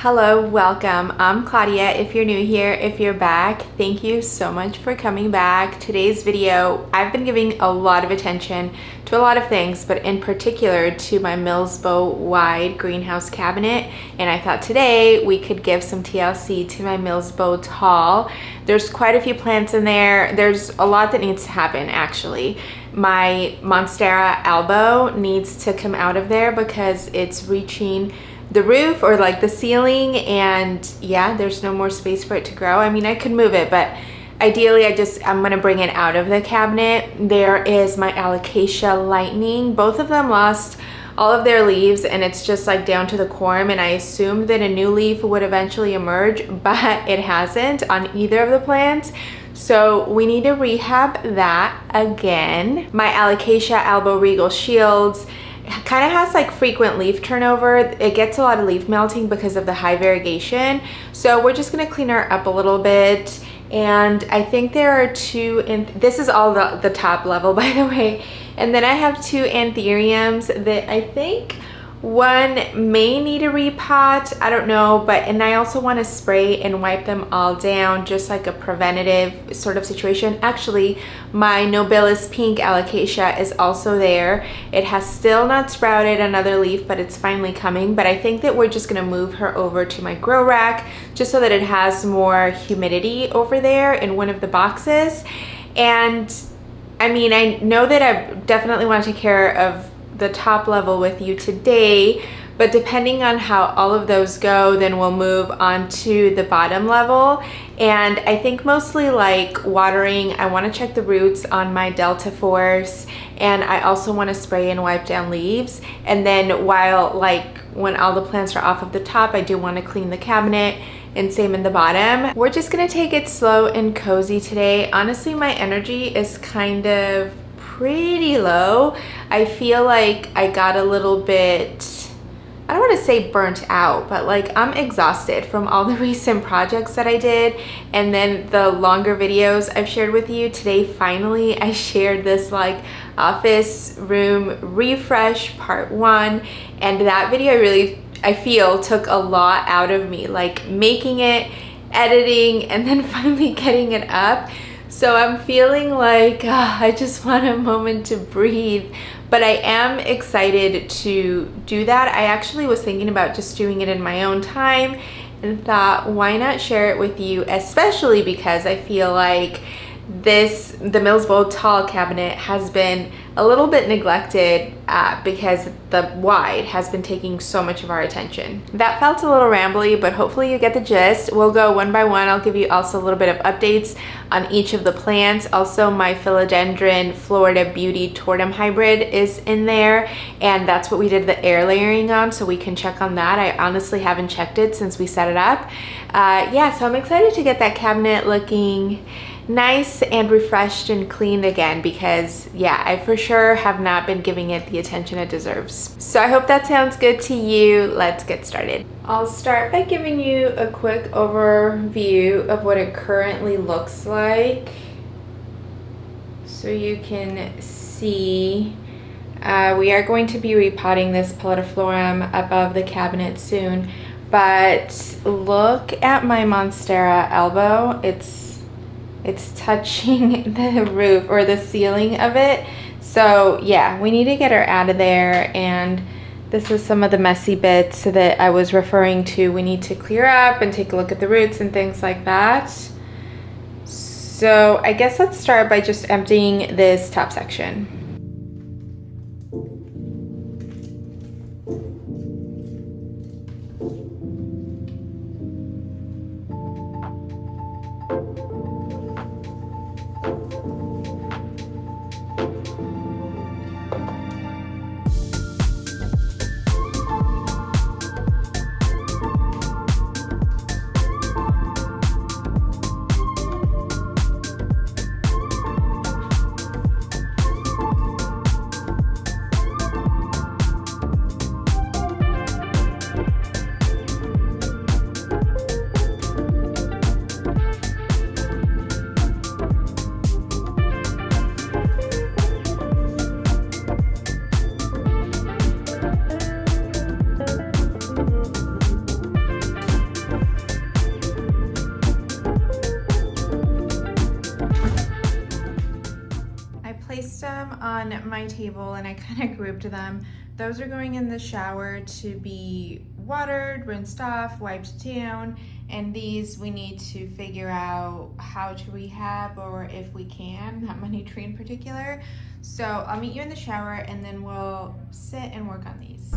Hello, welcome. I'm Claudia. If you're new here, if you're back, thank you so much for coming back. Today's video, I've been giving a lot of attention to a lot of things, but in particular to my Milsbo wide greenhouse cabinet. And I thought today we could give some TLC to my Milsbo tall. There's quite a few plants in there. There's a lot that needs to happen actually. My Monstera albo needs to come out of there because it's reaching the roof or like the ceiling, and yeah, there's no more space for it to grow. I mean, I could move it, but ideally I'm gonna bring it out of the cabinet. There is my Alocasia lightning. Both of them lost all of their leaves and it's just like down to the corm, and I assumed that a new leaf would eventually emerge, but it hasn't on either of the plants. So we need to rehab that again. My Alocasia albo regal shields kind of has like frequent leaf turnover. It gets a lot of leaf melting because of the high variegation. So we're just going to clean her up a little bit. And I think there are two, and this is all the top level by the way. And then I have two Anthuriums that I think one may need a repot, I don't know, and I also want to spray and wipe them all down, just like a preventative sort of situation. Actually, my nobilis pink Alocasia is also there. It has still not sprouted another leaf, but it's finally coming. But I think that we're just gonna move her over to my grow rack just so that it has more humidity over there in one of the boxes. And I mean, I know that I definitely want to take care of the top level with you today, but depending on how all of those go, then we'll move on to the bottom level. And I think mostly like watering, I want to check the roots on my Delta Force, and I also want to spray and wipe down leaves. And then when all the plants are off of the top, I do want to clean the cabinet, and same in the bottom. We're just gonna take it slow and cozy today. Honestly, my energy is kind of pretty low. I feel like I got a little bit, I don't want to say burnt out, but like I'm exhausted from all the recent projects that I did, and then the longer videos I've shared with you. Today finally I shared this like office room refresh part 1, and that video really, I feel, took a lot out of me, like making it, editing, and then finally getting it up. So I'm feeling like I just want a moment to breathe, but I am excited to do that. I actually was thinking about just doing it in my own time and thought, why not share it with you, especially because I feel like the Milsbo tall cabinet has been a little bit neglected because the wide has been taking so much of our attention. That felt a little rambly, but hopefully you get the gist. We'll go one by one. I'll give you also a little bit of updates on each of the plants. Also, my Philodendron Florida Beauty Tortum hybrid is in there, and that's what we did the air layering on, so we can check on that. I honestly haven't checked it since we set it up. Yeah, so I'm excited to get that cabinet looking nice and refreshed and cleaned again, because yeah, I for sure have not been giving it the attention it deserves. So I hope that sounds good to you. Let's get started. I'll start by giving you a quick overview of what it currently looks like so you can see. We are going to be repotting this Philodendron above the cabinet soon, but look at my Monstera albo. It's touching the roof or the ceiling of it. So yeah, we need to get her out of there, and this is some of the messy bits that I was referring to. We need to clear up and take a look at the roots and things like that. So I guess let's start by just emptying this top section. on my table and I kind of grouped them. Those are going in the shower to be watered, rinsed off, wiped down, and these we need to figure out how to rehab, or if we can, that money tree in particular. So I'll meet you in the shower and then we'll sit and work on these.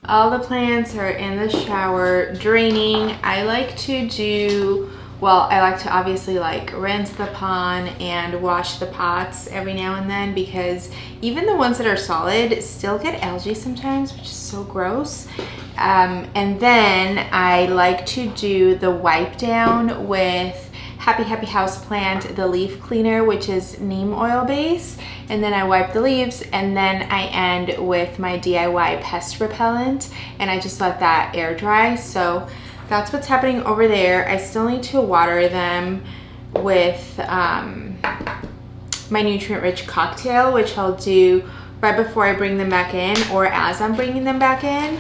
All the plants are in the shower draining. I like to obviously like rinse the pond and wash the pots every now and then, because even the ones that are solid still get algae sometimes, which is so gross. And then I like to do the wipe down with Happy House Plant, the leaf cleaner, which is neem oil base. And then I wipe the leaves, and then I end with my DIY pest repellent, and I just let that air dry. So that's what's happening over there. I still need to water them with my nutrient-rich cocktail, which I'll do right before I bring them back in, or as I'm bringing them back in.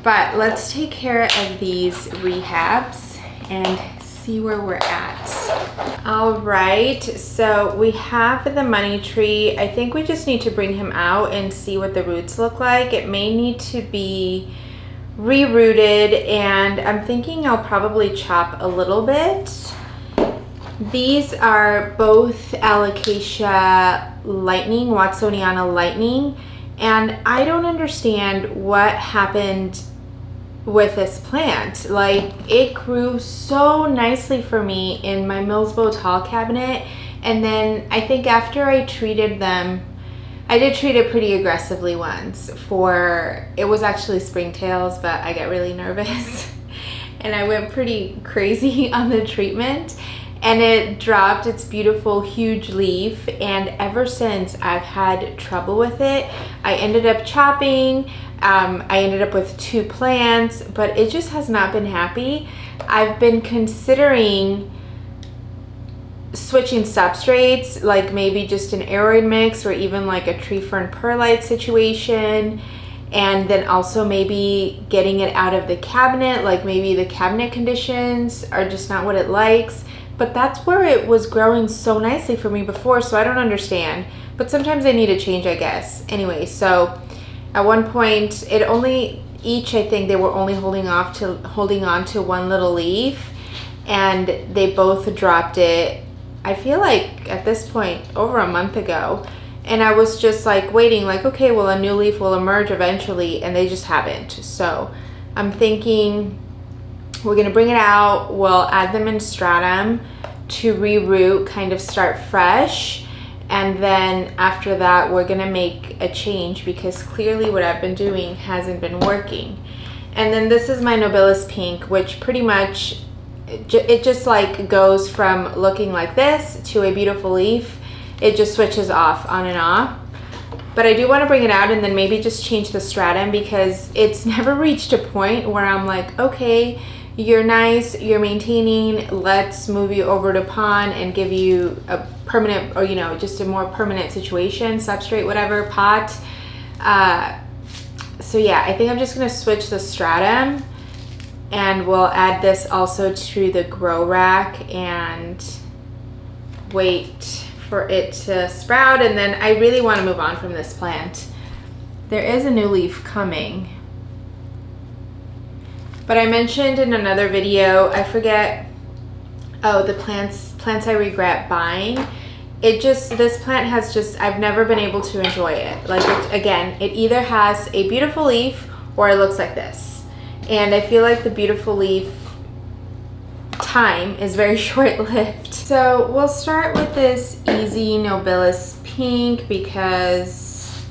But let's take care of these rehabs and see where we're at. All right, so we have the money tree. I think we just need to bring him out and see what the roots look like. It may need to be rerooted, and I'm thinking I'll probably chop a little bit. These are both Alocasia lightning, warsoniana lightning, and I don't understand what happened with this plant. Like, it grew so nicely for me in my Milsbo tall cabinet, and then I think after I treated them, I did treat it pretty aggressively once for, it was actually springtails, but I got really nervous and I went pretty crazy on the treatment, and it dropped its beautiful huge leaf, and ever since I've had trouble with it. I ended up chopping. I ended up with 2 plants, but it just has not been happy. I've been considering switching substrates, like maybe just an aroid mix, or even like a tree fern perlite situation, and then also maybe getting it out of the cabinet. Like maybe the cabinet conditions are just not what it likes, but that's where it was growing so nicely for me before, so I don't understand. But sometimes I need a change, I guess. Anyway, so at one point, I think they were only holding on to one little leaf, and they both dropped it, I feel like at this point over a month ago. And I was just like waiting, like, okay, well, a new leaf will emerge eventually, and they just haven't. So I'm thinking we're gonna bring it out, we'll add them in stratum to reroot, kind of start fresh. And then after that, we're gonna make a change because clearly what I've been doing hasn't been working. And then this is my nobilis pink, which pretty much, it just like goes from looking like this to a beautiful leaf. It just switches off, on and off. But I do want to bring it out and then maybe just change the stratum because it's never reached a point where I'm like, okay, you're nice, you're maintaining, let's move you over to pond and give you a permanent, or you know, just a more permanent situation, substrate, whatever, pot. So yeah, I think I'm just gonna switch the stratum, and we'll add this also to the grow rack and wait for it to sprout. And then I really want to move on from this plant. There is a new leaf coming. But I mentioned in another video, I forget, oh, the plants I regret buying. This plant has just, I've never been able to enjoy it. Like, again, it either has a beautiful leaf or it looks like this. And I feel like the beautiful leaf time is very short-lived. So we'll start with this easy nobilis pink because,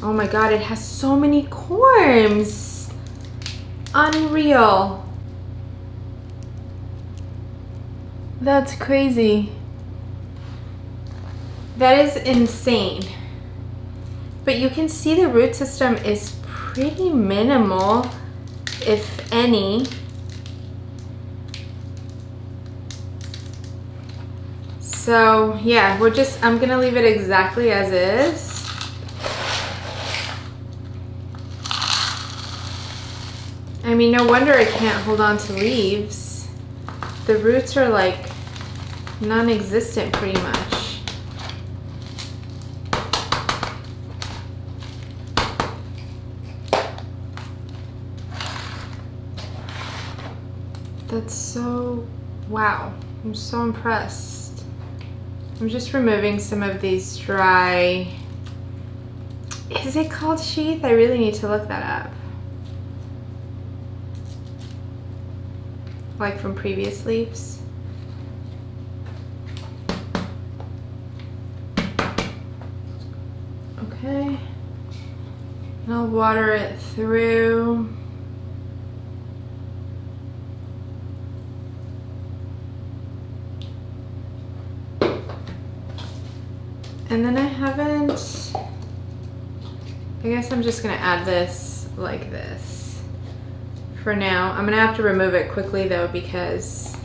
oh my God, it has so many corms. Unreal. That's crazy. That is insane. But you can see the root system is pretty minimal, if any. So yeah, I'm gonna leave it exactly as is. I mean, no wonder it can't hold on to leaves. The roots are like non-existent pretty much. That's so, wow. I'm so impressed. I'm just removing some of these dry, is it called sheath? I really need to look that up. Like from previous leaves. Okay. And I'll water it through. And then I guess I'm just gonna add this like this. For now, I'm gonna have to remove it quickly though because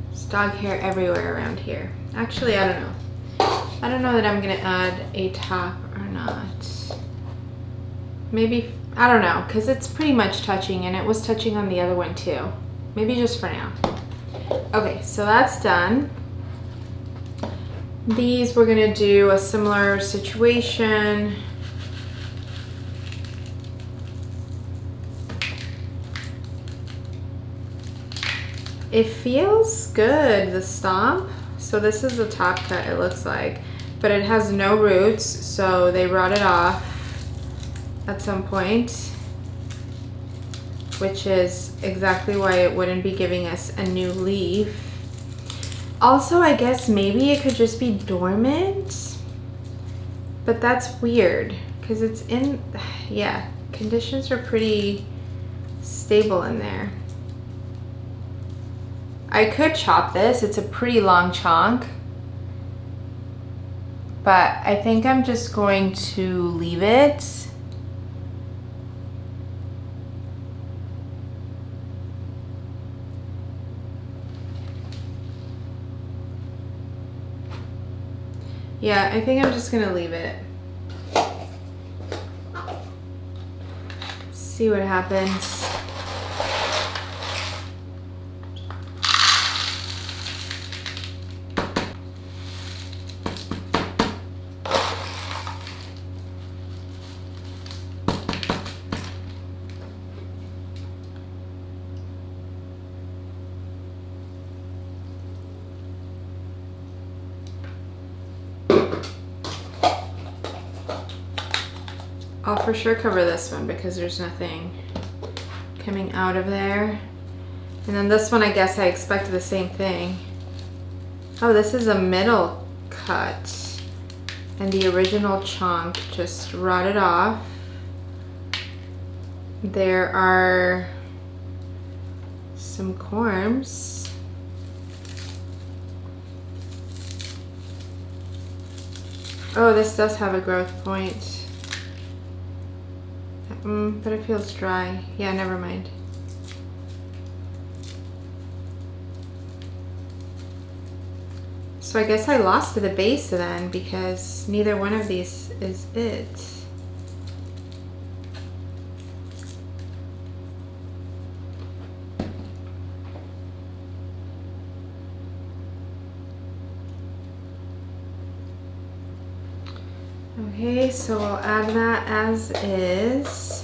there's dog hair everywhere around here. Actually, I don't know. I don't know that I'm gonna add a top or not. Maybe, I don't know, because it's pretty much touching and it was touching on the other one too. Maybe just for now. Okay, so that's done. These we're gonna do a similar situation. It feels good, the stomp. So this is the top cut, it looks like, but it has no roots, so they rotted off at some point, which is exactly why it wouldn't be giving us a new leaf. Also, I guess maybe it could just be dormant, but that's weird because it's in, yeah, conditions are pretty stable in there. I could chop this, it's a pretty long chunk, but I think I'm just going to leave it. Yeah, I think I'm just gonna leave it. See what happens. I'll for sure cover this one because there's nothing coming out of there. And then this one, I guess I expect the same thing. Oh, this is a middle cut. And the original chunk just rotted off. There are some corms. Oh, this does have a growth point. But it feels dry. Yeah, never mind. So I guess I lost to the base then because neither one of these is it. Okay, so we'll add that as is.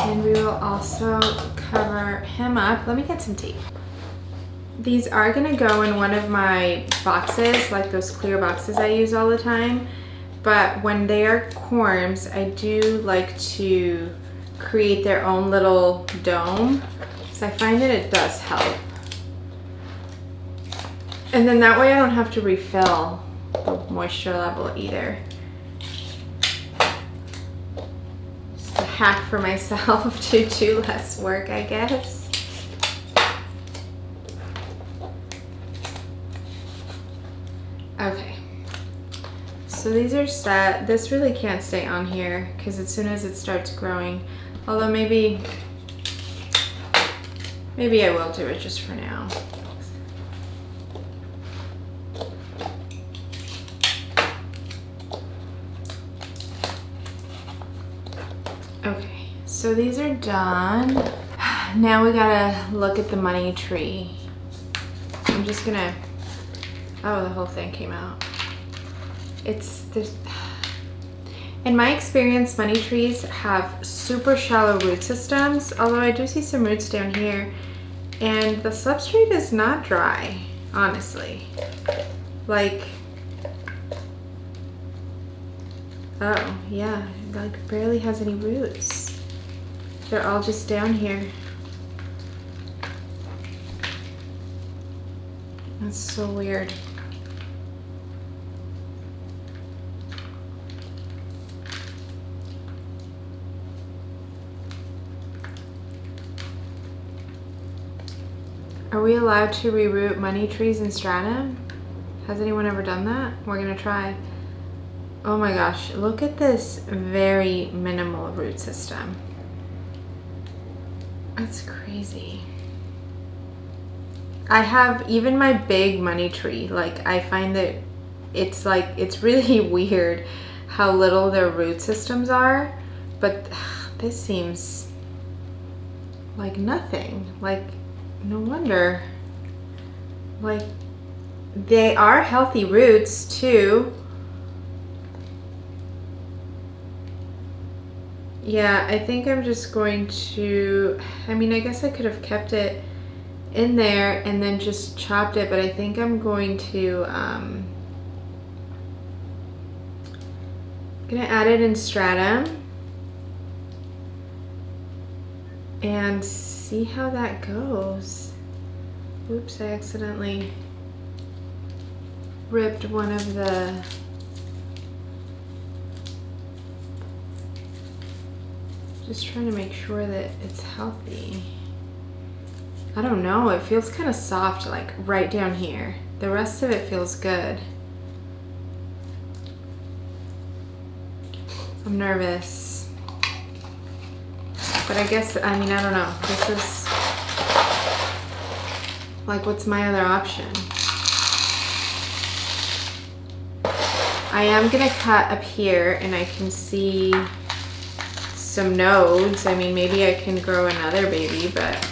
And we will also cover him up. Let me get some tape. These are gonna go in one of my boxes, like those clear boxes I use all the time. But when they are corms, I do like to create their own little dome. So I find that it does help. And then that way I don't have to refill the moisture level either. Hack for myself to do less work, I guess. Okay, so these are set. This really can't stay on here because as soon as it starts growing, although maybe I will do it just for now. Okay, so these are done. Now we gotta look at the money tree. I'm just gonna, oh, the whole thing came out. In my experience, money trees have super shallow root systems, although I do see some roots down here, and the substrate is not dry, honestly. Like, oh, yeah, like barely has any roots. They're all just down here. That's so weird. Are we allowed to reroot money trees in stratum? Has anyone ever done that? We're gonna try. Oh my gosh, look at this very minimal root system. That's crazy. I have even my big money tree, like I find that it's really weird how little their root systems are, but this seems like nothing. Like, no wonder. Like, they are healthy roots too. Yeah, I think I'm just going to, I mean, I guess I could have kept it in there and then just chopped it, but I think I'm going to, gonna add it in stratum and see how that goes. Oops, I accidentally ripped one of the, just trying to make sure that it's healthy. I don't know, it feels kind of soft, like right down here. The rest of it feels good. I'm nervous. But I guess, I mean, I don't know. This is, like, what's my other option? I am gonna cut up here and I can see some nodes. I mean, maybe I can grow another baby, but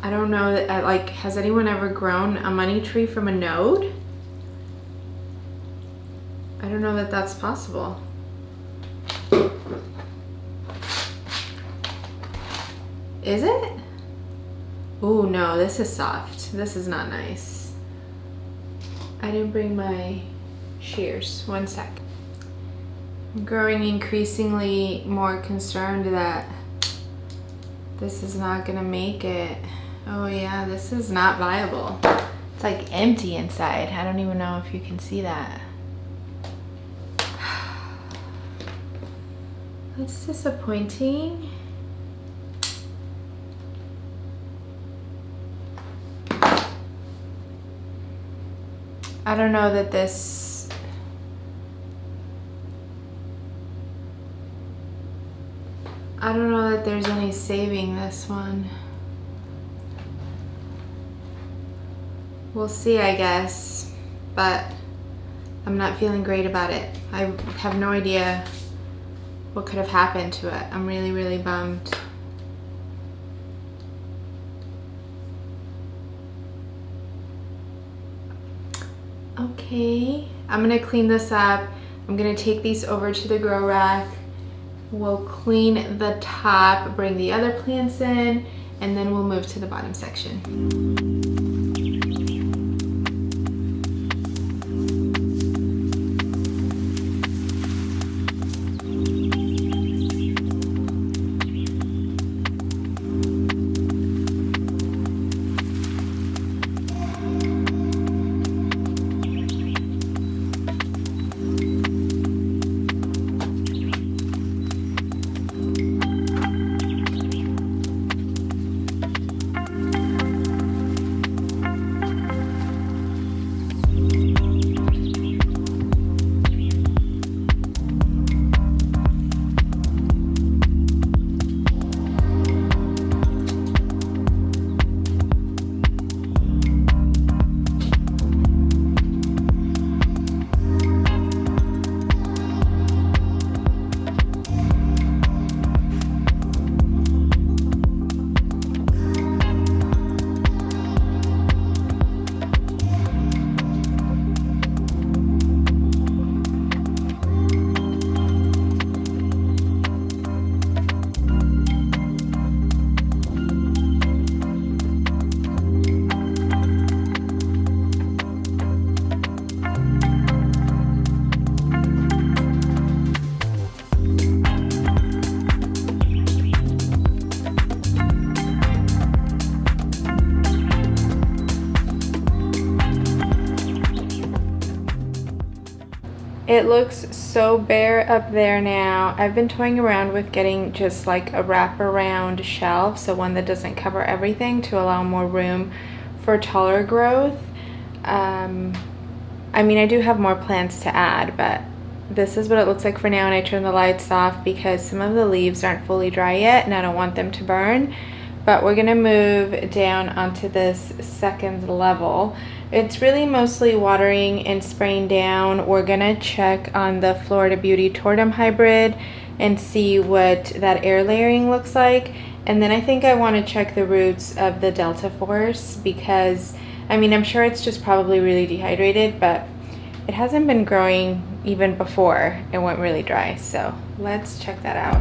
I don't know that, like, has anyone ever grown a money tree from a node? I don't know that that's possible. Is it? Oh no, this is soft. This is not nice. I didn't bring my shears. One sec. I'm growing increasingly more concerned that this is not gonna make it. Oh yeah, this is not viable. It's like empty inside. I don't even know if you can see that. That's disappointing. I don't know that this, I don't know that there's any saving this one. We'll see, I guess, but I'm not feeling great about it. I have no idea what could have happened to it. I'm really, really bummed. Okay, I'm gonna clean this up. I'm gonna take these over to the grow rack. We'll clean the top, bring the other plants in, and then we'll move to the bottom section. It looks so bare up there now. I've been toying around with getting just like a wraparound shelf, so one that doesn't cover everything to allow more room for taller growth. I mean, I do have more plants to add, but this is what it looks like for now, and I turn the lights off because some of the leaves aren't fully dry yet and I don't want them to burn. But we're gonna move down onto this second level. It's really mostly watering and spraying down. We're gonna check on the Florida Beauty tortum hybrid and see what that air layering looks like. And then I think I wanna check the roots of the Delta Force because, I mean, I'm sure it's just probably really dehydrated, but it hasn't been growing even before it went really dry. So let's check that out.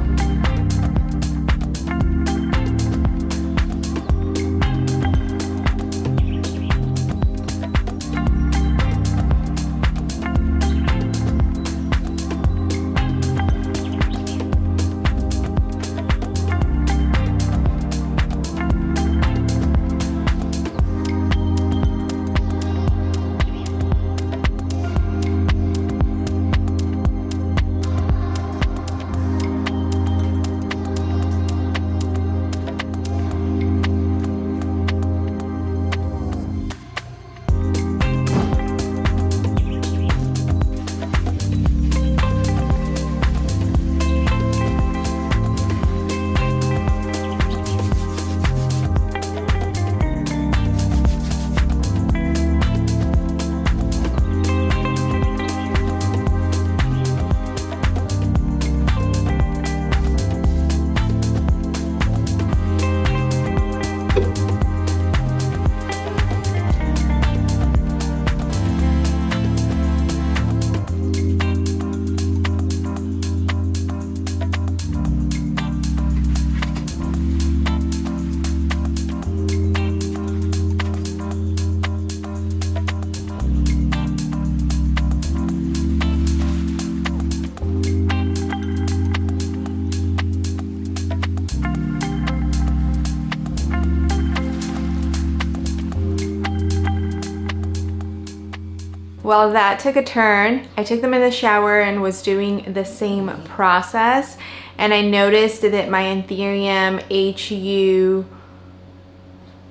Well, that took a turn. I took them in the shower and was doing the same process, and I noticed that my Anthurium HU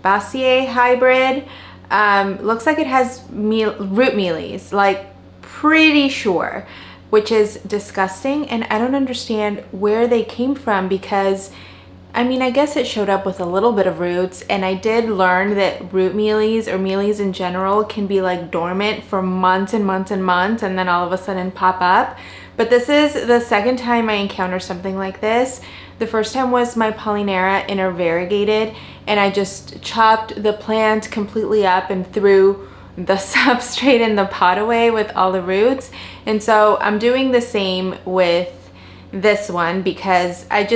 bassea hybrid looks like it has root mealies, like pretty sure, which is disgusting, and I don't understand where they came from because I mean, I guess it showed up with a little bit of roots, and I did learn that root mealies or mealies in general can be like dormant for months and months and months and then all of a sudden pop up. But this is the second time I encounter something like this. The first time was my Polyneura variegated, and I just chopped the plant completely up and threw the substrate in the pot away with all the roots. And so I'm doing the same with this one because I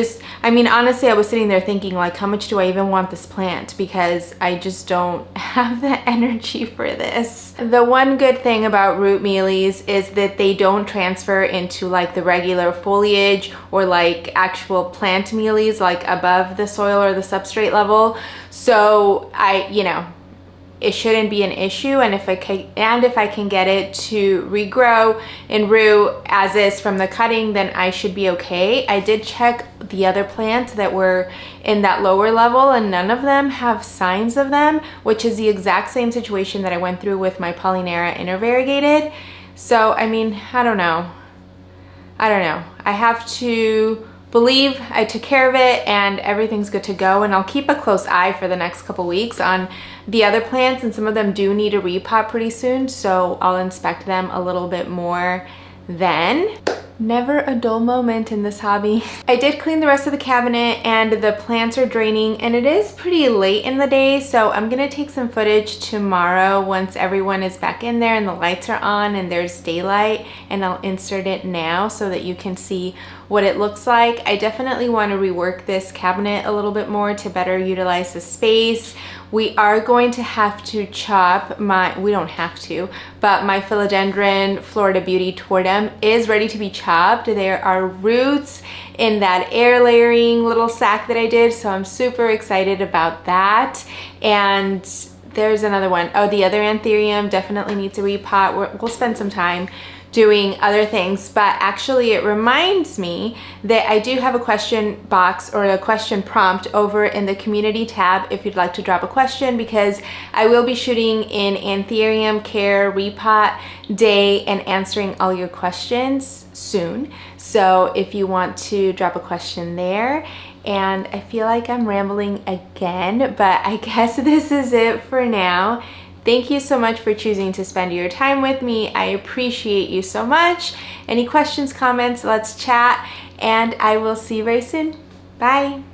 mean, honestly, I was sitting there thinking like, how much do I even want this plant? Because I just don't have the energy for this. The one good thing about root mealies is that they don't transfer into like the regular foliage or like actual plant mealies like above the soil or the substrate level. So it shouldn't be an issue, and if I can get it to regrow and root as is from the cutting, then I should be okay. I did check the other plants that were in that lower level, and none of them have signs of them, which is the exact same situation that I went through with my Polyneura variegated. So I mean, I don't know. I have to believe I took care of it and everything's good to go, and I'll keep a close eye for the next couple weeks on the other plants, and some of them do need a repot pretty soon, so I'll inspect them a little bit more then. Never a dull moment in this hobby. I did clean the rest of the cabinet and the plants are draining, and it is pretty late in the day, so I'm gonna take some footage tomorrow once everyone is back in there and the lights are on and there's daylight, and I'll insert it now so that you can see what it looks like. I definitely want to rework this cabinet a little bit more to better utilize the space. We are going to have to chop we don't have to, but my Philodendron Florida Beauty tortum is ready to be chopped. There are roots in that air layering little sack that I did, so I'm super excited about that. And there's another one. Oh, the other Anthurium definitely needs a repot. We'll spend some time doing other things, but actually it reminds me that I do have a question box or a question prompt over in the community tab if you'd like to drop a question, because I will be shooting in Anthurium Care Repot Day and answering all your questions soon. So if you want to drop a question there. And I feel like I'm rambling again, but I guess this is it for now. Thank you so much for choosing to spend your time with me. I appreciate you so much. Any questions, comments, let's chat, and I will see you very soon. Bye.